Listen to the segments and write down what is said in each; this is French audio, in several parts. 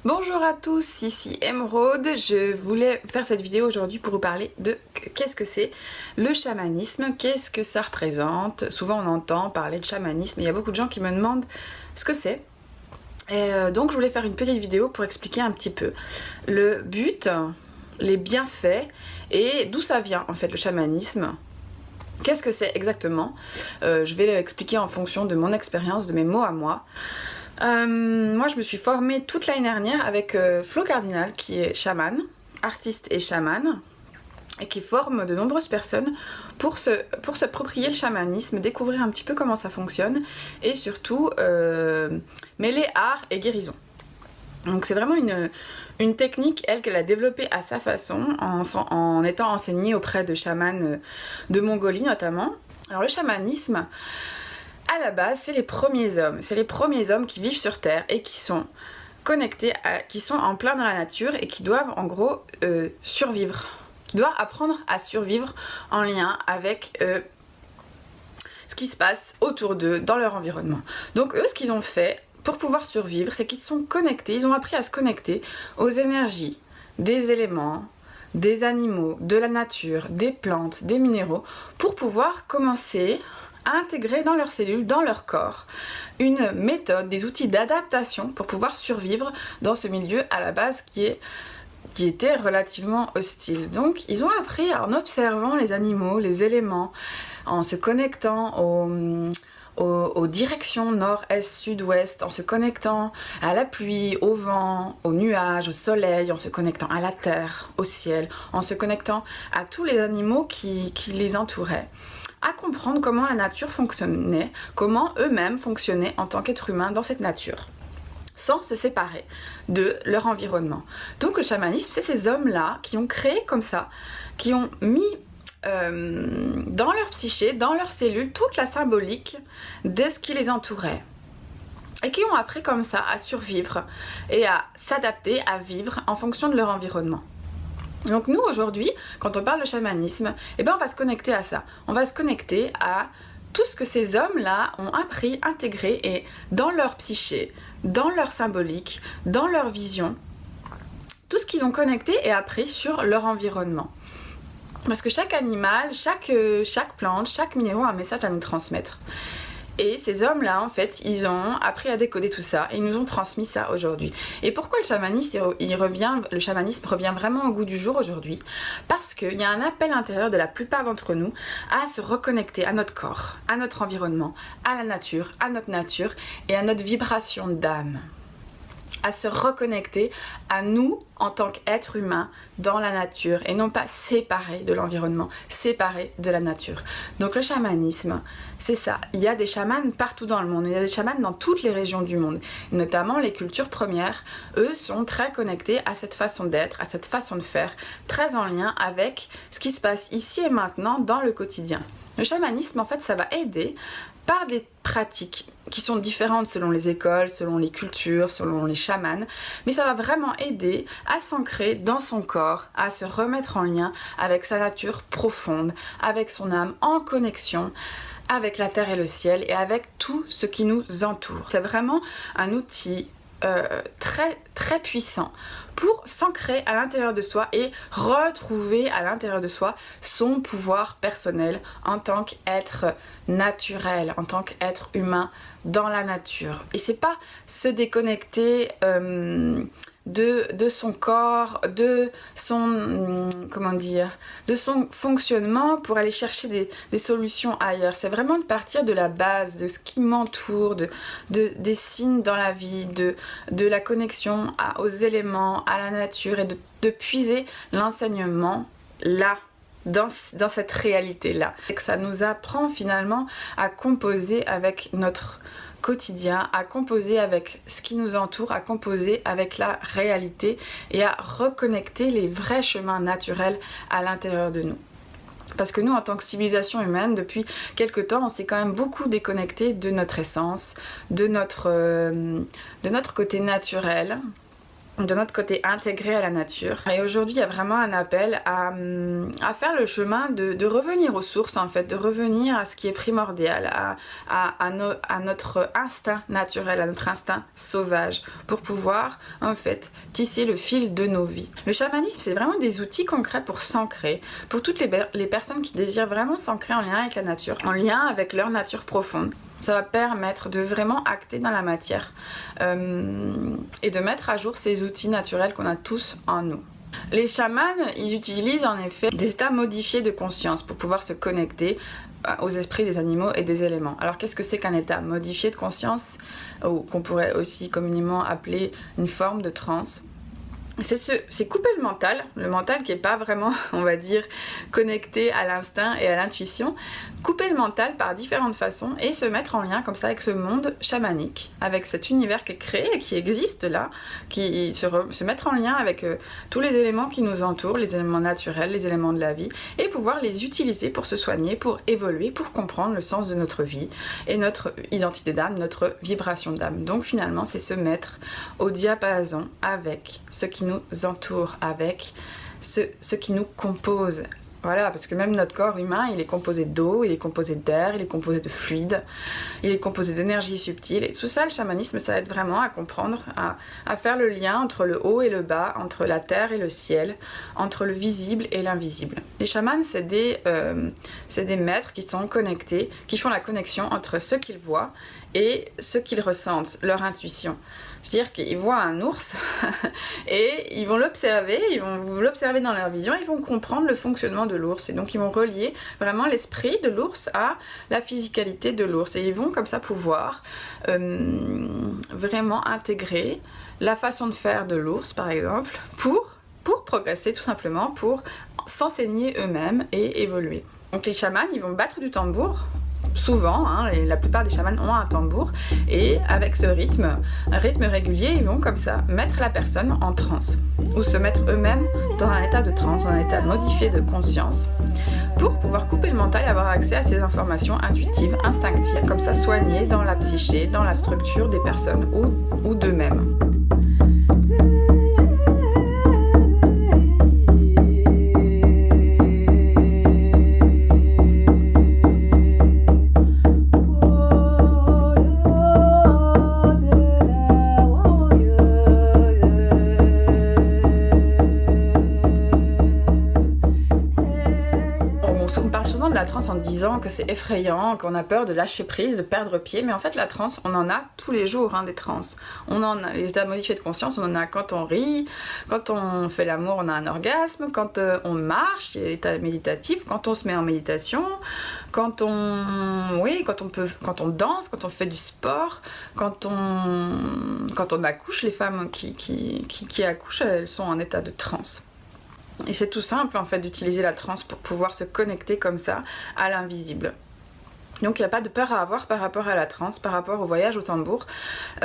Bonjour à tous, ici Emeraude. Je voulais faire cette vidéo aujourd'hui pour vous parler de qu'est-ce que c'est le chamanisme, qu'est-ce que ça représente. Souvent on entend parler de chamanisme, il y a beaucoup de gens qui me demandent ce que c'est. Donc je voulais faire une petite vidéo pour expliquer un petit peu le but, les bienfaits et d'où ça vient en fait le chamanisme. Qu'est-ce que c'est exactement? Je vais l'expliquer en fonction de mon expérience, de mes mots à moi. Moi je me suis formée toute l'année dernière avec Flo Cardinal qui est chaman, artiste et chaman et qui forme de nombreuses personnes pour s'approprier le chamanisme, découvrir un petit peu comment ça fonctionne et surtout mêler art et guérison. Donc c'est vraiment une technique, elle, qu'elle a développée à sa façon en étant enseignée auprès de chamans de Mongolie notamment. Alors le chamanisme, à la base, c'est les premiers hommes qui vivent sur Terre et qui sont connectés, qui sont en plein dans la nature et qui doivent en gros survivre, qui doivent apprendre à survivre en lien avec ce qui se passe autour d'eux, dans leur environnement. Donc eux, ce qu'ils ont fait pour pouvoir survivre, c'est qu'ils sont connectés, ils ont appris à se connecter aux énergies des éléments, des animaux, de la nature, des plantes, des minéraux, pour pouvoir commencer à intégrer dans leurs cellules, dans leur corps, une méthode, des outils d'adaptation pour pouvoir survivre dans ce milieu à la base qui était relativement hostile. Donc ils ont appris en observant les animaux, les éléments, en se connectant aux directions nord, est, sud, ouest, en se connectant à la pluie, au vent, aux nuages, au soleil, en se connectant à la terre, au ciel, en se connectant à tous les animaux qui les entouraient, à comprendre comment la nature fonctionnait, comment eux-mêmes fonctionnaient en tant qu'êtres humains dans cette nature, sans se séparer de leur environnement. Donc le chamanisme, c'est ces hommes-là qui ont créé comme ça, qui ont mis dans leur psyché, dans leurs cellules, toute la symbolique de ce qui les entourait. Et qui ont appris comme ça à survivre et à s'adapter, à vivre en fonction de leur environnement. Donc nous aujourd'hui, quand on parle de chamanisme, eh ben on va se connecter à ça. On va se connecter à tout ce que ces hommes-là ont appris, intégré et dans leur psyché, dans leur symbolique, dans leur vision, tout ce qu'ils ont connecté et appris sur leur environnement. Parce que chaque animal, chaque plante, chaque minéraux a un message à nous transmettre. Et ces hommes-là, en fait, ils ont appris à décoder tout ça et ils nous ont transmis ça aujourd'hui. Et pourquoi le chamanisme revient vraiment au goût du jour aujourd'hui? Parce qu'il y a un appel intérieur de la plupart d'entre nous à se reconnecter à notre corps, à notre environnement, à la nature, à notre nature et à notre vibration d'âme. À se reconnecter à nous en tant qu'êtres humains dans la nature et non pas séparés de l'environnement, séparés de la nature. Donc le chamanisme, c'est ça. Il y a des chamans partout dans le monde, il y a des chamans dans toutes les régions du monde, et notamment les cultures premières. Eux sont très connectés à cette façon d'être, à cette façon de faire, très en lien avec ce qui se passe ici et maintenant dans le quotidien. Le chamanisme, en fait, ça va aider par des pratiques qui sont différentes selon les écoles, selon les cultures, selon les chamans, mais ça va vraiment aider à s'ancrer dans son corps, à se remettre en lien avec sa nature profonde, avec son âme en connexion avec la terre et le ciel et avec tout ce qui nous entoure. C'est vraiment un outil très très puissant pour s'ancrer à l'intérieur de soi et retrouver à l'intérieur de soi son pouvoir personnel en tant qu'être naturel, en tant qu'être humain dans la nature. Et c'est pas se déconnecter de son corps, de son de son fonctionnement pour aller chercher des solutions ailleurs. C'est vraiment de partir de la base, de ce qui m'entoure, des signes dans la vie, de la connexion aux éléments, à la nature et de puiser l'enseignement là, dans cette réalité-là. Et que ça nous apprend finalement à composer avec notre quotidien, à composer avec ce qui nous entoure, à composer avec la réalité et à reconnecter les vrais chemins naturels à l'intérieur de nous. Parce que nous, en tant que civilisation humaine, depuis quelque temps, on s'est quand même beaucoup déconnecté de notre essence, de notre côté naturel, de notre côté intégré à la nature. Et aujourd'hui, il y a vraiment un appel à faire le chemin de revenir aux sources, en fait, de revenir à ce qui est primordial, à notre instinct naturel, à notre instinct sauvage, pour pouvoir, en fait, tisser le fil de nos vies. Le chamanisme, c'est vraiment des outils concrets pour s'ancrer, pour toutes les personnes qui désirent vraiment s'ancrer en lien avec la nature, en lien avec leur nature profonde. Ça va permettre de vraiment acter dans la matière et de mettre à jour ces outils naturels qu'on a tous en nous. Les chamans, ils utilisent en effet des états modifiés de conscience pour pouvoir se connecter aux esprits des animaux et des éléments. Alors qu'est-ce que c'est qu'un état modifié de conscience, ou qu'on pourrait aussi communément appeler une forme de transe? C'est couper le mental qui n'est pas vraiment, on va dire, connecté à l'instinct et à l'intuition, couper le mental par différentes façons et se mettre en lien comme ça avec ce monde chamanique, avec cet univers qui est créé, qui existe là, se mettre en lien avec tous les éléments qui nous entourent, les éléments naturels, les éléments de la vie, et pouvoir les utiliser pour se soigner, pour évoluer, pour comprendre le sens de notre vie et notre identité d'âme, notre vibration d'âme. Donc finalement, c'est se mettre au diapason avec ce qui nous entoure, avec ce qui nous compose. Voilà, parce que même notre corps humain, il est composé d'eau, il est composé d'air, il est composé de fluides, il est composé d'énergie subtile. Et tout ça, le chamanisme, ça aide vraiment à comprendre, à faire le lien entre le haut et le bas, entre la terre et le ciel, entre le visible et l'invisible. Les chamans, c'est des maîtres qui sont connectés, qui font la connexion entre ce qu'ils voient et ce qu'ils ressentent, leur intuition. C'est-à-dire qu'ils voient un ours et ils vont l'observer dans leur vision, ils vont comprendre le fonctionnement de l'ours et donc ils vont relier vraiment l'esprit de l'ours à la physicalité de l'ours et ils vont comme ça pouvoir vraiment intégrer la façon de faire de l'ours par exemple pour progresser tout simplement, pour s'enseigner eux-mêmes et évoluer. Donc les chamans, ils vont battre du tambour. Souvent, la plupart des chamans ont un tambour et avec ce rythme, un rythme régulier, ils vont comme ça mettre la personne en transe ou se mettre eux-mêmes dans un état de transe, dans un état modifié de conscience pour pouvoir couper le mental et avoir accès à ces informations intuitives, instinctives, comme ça soigner dans la psyché, dans la structure des personnes ou d'eux-mêmes. La transe en disant que c'est effrayant, qu'on a peur de lâcher prise, de perdre pied, mais en fait la transe, on en a tous les jours des transes. On en a les états modifiés de conscience, on en a quand on rit, quand on fait l'amour, on a un orgasme, quand on marche, il y a l'état méditatif, quand on se met en méditation, quand on danse, quand on fait du sport, quand on accouche, les femmes qui accouchent, elles sont en état de transe. Et c'est tout simple en fait d'utiliser la transe pour pouvoir se connecter comme ça à l'invisible. Donc il n'y a pas de peur à avoir par rapport à la transe, par rapport au voyage au tambour.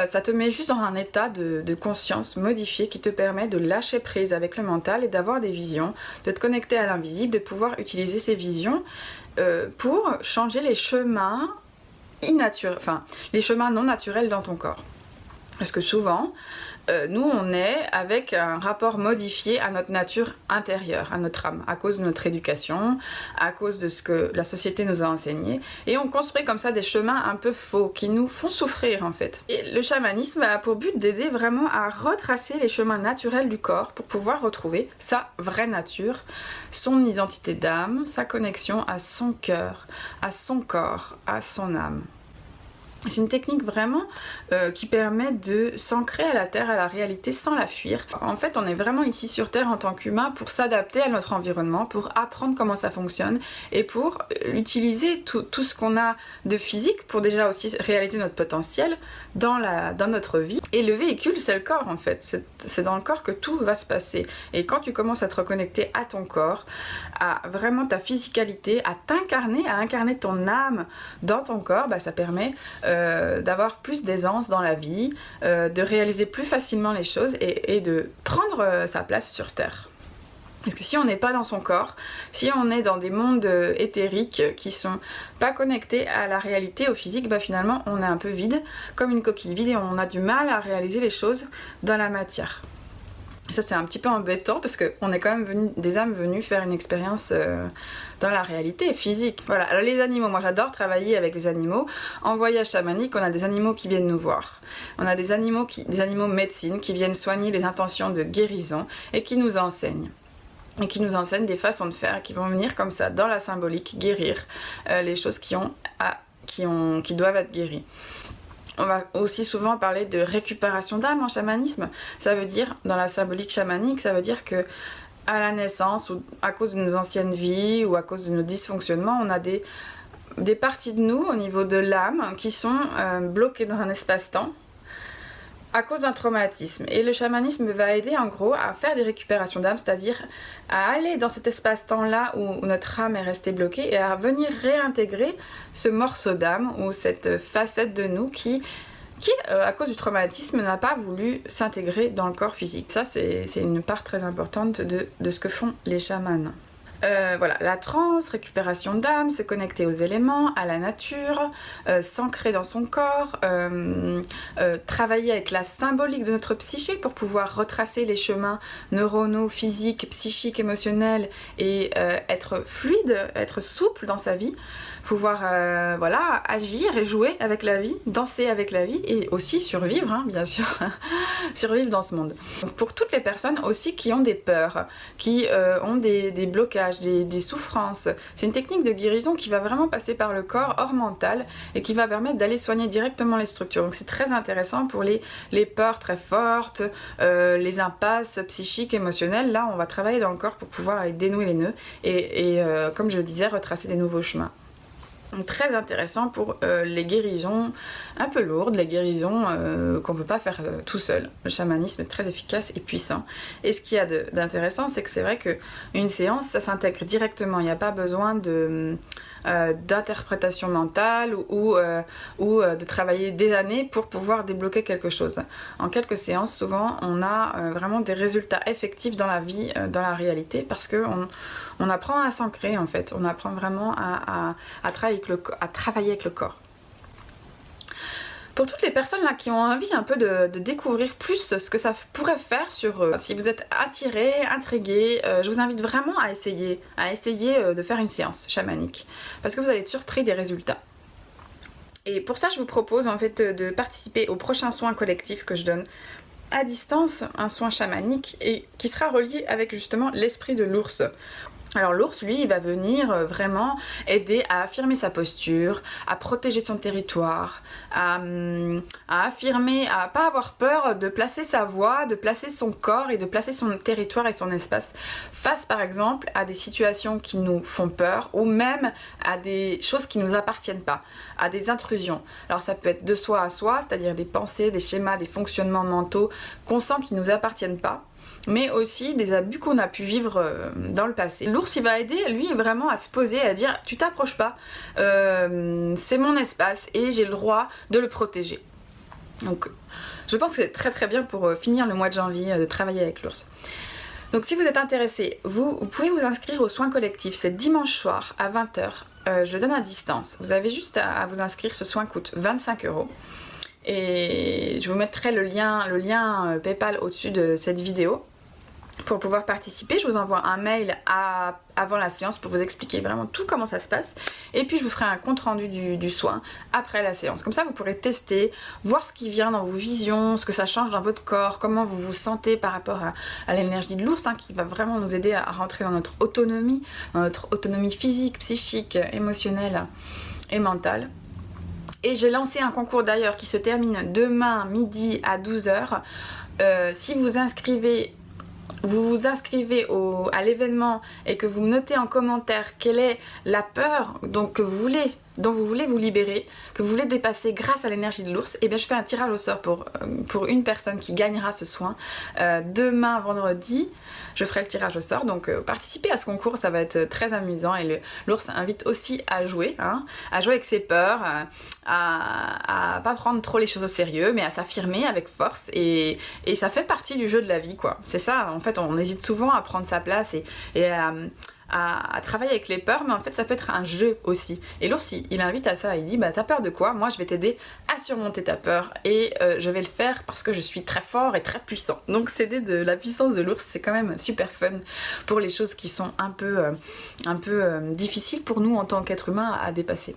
Ça te met juste dans un état de conscience modifié qui te permet de lâcher prise avec le mental et d'avoir des visions, de te connecter à l'invisible, de pouvoir utiliser ces visions pour changer les chemins les chemins non naturels dans ton corps. Parce que souvent, nous on est avec un rapport modifié à notre nature intérieure, à notre âme, à cause de notre éducation, à cause de ce que la société nous a enseigné, et on construit comme ça des chemins un peu faux qui nous font souffrir en fait. Et le chamanisme a pour but d'aider vraiment à retracer les chemins naturels du corps pour pouvoir retrouver sa vraie nature, son identité d'âme, sa connexion à son cœur, à son corps, à son âme. C'est une technique vraiment qui permet de s'ancrer à la terre, à la réalité sans la fuir. En fait, on est vraiment ici sur terre en tant qu'humain pour s'adapter à notre environnement, pour apprendre comment ça fonctionne et pour utiliser tout ce qu'on a de physique pour déjà aussi réaliser notre potentiel dans notre vie. Et le véhicule, c'est le corps en fait. C'est dans le corps que tout va se passer. Et quand tu commences à te reconnecter à ton corps, à vraiment ta physicalité, à incarner ton âme dans ton corps, ça permet d'avoir plus d'aisance dans la vie, de réaliser plus facilement les choses et de prendre sa place sur Terre. Parce que si on n'est pas dans son corps, si on est dans des mondes éthériques qui sont pas connectés à la réalité, au physique, finalement on est un peu vide, comme une coquille vide et on a du mal à réaliser les choses dans la matière. Ça c'est un petit peu embêtant parce qu'on est quand même des âmes venues faire une expérience dans la réalité physique. Voilà, alors les animaux, moi j'adore travailler avec les animaux. En voyage chamanique, on a des animaux qui viennent nous voir. On a des animaux médecine qui viennent soigner les intentions de guérison et qui nous enseignent. Et qui nous enseignent des façons de faire, qui vont venir comme ça dans la symbolique guérir les choses qui doivent être guéries. On va aussi souvent parler de récupération d'âme en chamanisme. Ça veut dire, dans la symbolique chamanique, ça veut dire que à la naissance ou à cause de nos anciennes vies ou à cause de nos dysfonctionnements, on a des parties de nous au niveau de l'âme qui sont bloquées dans un espace-temps à cause d'un traumatisme. Et le chamanisme va aider en gros à faire des récupérations d'âme, c'est-à-dire à aller dans cet espace-temps-là où notre âme est restée bloquée et à venir réintégrer ce morceau d'âme ou cette facette de nous qui à cause du traumatisme, n'a pas voulu s'intégrer dans le corps physique. Ça, c'est une part très importante de ce que font les chamans. Voilà, la transe, récupération d'âme, se connecter aux éléments, à la nature, s'ancrer dans son corps, travailler avec la symbolique de notre psyché pour pouvoir retracer les chemins neuronaux, physiques, psychiques, émotionnels et être fluide, être souple dans sa vie, pouvoir voilà, agir et jouer avec la vie, danser avec la vie et aussi survivre, hein, bien sûr, survivre dans ce monde. Donc, pour toutes les personnes aussi qui ont des peurs, qui ont des blocages, des souffrances. C'est une technique de guérison qui va vraiment passer par le corps hors mental et qui va permettre d'aller soigner directement les structures. Donc c'est très intéressant pour les peurs très fortes, les impasses psychiques, émotionnelles. Là, on va travailler dans le corps pour pouvoir aller dénouer les nœuds et comme je le disais, retracer des nouveaux chemins. Très intéressant pour les guérisons un peu lourdes, les guérisons qu'on ne peut pas faire tout seul. Le chamanisme est très efficace et puissant. Et ce qu'il y a d'intéressant, c'est que c'est vrai qu'une séance, ça s'intègre directement. Il n'y a pas besoin d'interprétation mentale ou de travailler des années pour pouvoir débloquer quelque chose. En quelques séances, souvent, on a vraiment des résultats effectifs dans la vie, dans la réalité, parce qu'on apprend à s'ancrer en fait. On apprend vraiment à travailler avec le corps. Pour toutes les personnes là qui ont envie un peu de découvrir plus ce que ça pourrait faire sur eux, si vous êtes attiré, intrigué, je vous invite vraiment à essayer de faire une séance chamanique parce que vous allez être surpris des résultats. Et pour ça, je vous propose en fait de participer au prochain soin collectif que je donne à distance, un soin chamanique et qui sera relié avec justement l'esprit de l'ours. Alors l'ours, lui, il va venir vraiment aider à affirmer sa posture, à protéger son territoire, à affirmer, à pas avoir peur de placer sa voix, de placer son corps et de placer son territoire et son espace face par exemple à des situations qui nous font peur ou même à des choses qui ne nous appartiennent pas, à des intrusions. Alors ça peut être de soi à soi, c'est-à-dire des pensées, des schémas, des fonctionnements mentaux qu'on sent qui ne nous appartiennent pas, mais aussi des abus qu'on a pu vivre dans le passé. L'ours, il va aider, lui, vraiment à se poser, à dire « tu t'approches pas, c'est mon espace et j'ai le droit de le protéger ». Donc, je pense que c'est très très bien pour finir le mois de janvier de travailler avec l'ours. Donc, si vous êtes intéressé, vous pouvez vous inscrire au soin collectif, c'est dimanche soir à 20h. Je le donne à distance. Vous avez juste à vous inscrire, ce soin coûte 25 €. Et je vous mettrai le lien PayPal au-dessus de cette vidéo pour pouvoir participer. Je vous envoie un mail avant la séance pour vous expliquer vraiment tout comment ça se passe et puis je vous ferai un compte rendu du soin après la séance. Comme ça vous pourrez tester, voir ce qui vient dans vos visions, ce que ça change dans votre corps, comment vous vous sentez par rapport à l'énergie de l'ours qui va vraiment nous aider à rentrer dans notre autonomie physique, psychique, émotionnelle et mentale. Et j'ai lancé un concours d'ailleurs qui se termine demain midi à 12h. Si vous vous inscrivez à l'événement et que vous notez en commentaire quelle est la peur dont vous voulez vous libérer, que vous voulez dépasser grâce à l'énergie de l'ours, et bien je fais un tirage au sort pour une personne qui gagnera ce soin. Demain vendredi, je ferai le tirage au sort, donc participez à ce concours, ça va être très amusant et l'ours invite aussi à jouer avec ses peurs, à pas prendre trop les choses au sérieux, mais à s'affirmer avec force et ça fait partie du jeu de la vie quoi. C'est ça, en fait on hésite souvent à prendre sa place et à travailler avec les peurs, mais en fait ça peut être un jeu aussi. Et l'ours il invite à ça, il dit bah t'as peur de quoi? Moi je vais t'aider à surmonter ta peur et je vais le faire parce que je suis très fort et très puissant. Donc s'aider de la puissance de l'ours, c'est quand même super fun pour les choses qui sont un peu difficiles pour nous en tant qu'être humain à dépasser.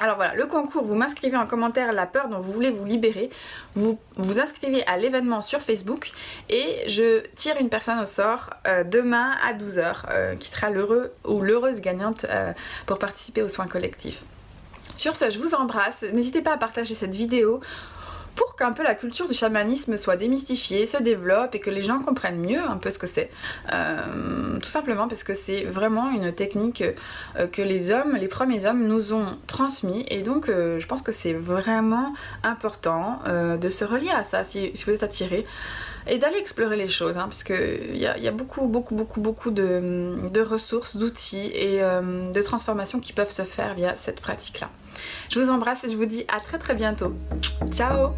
Alors voilà, le concours, vous m'inscrivez en commentaire la peur dont vous voulez vous libérer, vous vous inscrivez à l'événement sur Facebook et je tire une personne au sort demain à 12h qui sera l'heureux ou l'heureuse gagnante pour participer aux soins collectifs. Sur ce, je vous embrasse, n'hésitez pas à partager cette vidéo pour qu'un peu la culture du chamanisme soit démystifiée, se développe et que les gens comprennent mieux un peu ce que c'est. Tout simplement parce que c'est vraiment une technique que les premiers hommes nous ont transmis et donc je pense que c'est vraiment important de se relier à ça si vous êtes attiré et d'aller explorer les choses parce qu'il y a beaucoup de ressources, d'outils et de transformations qui peuvent se faire via cette pratique-là. Je vous embrasse et je vous dis à très bientôt. Ciao!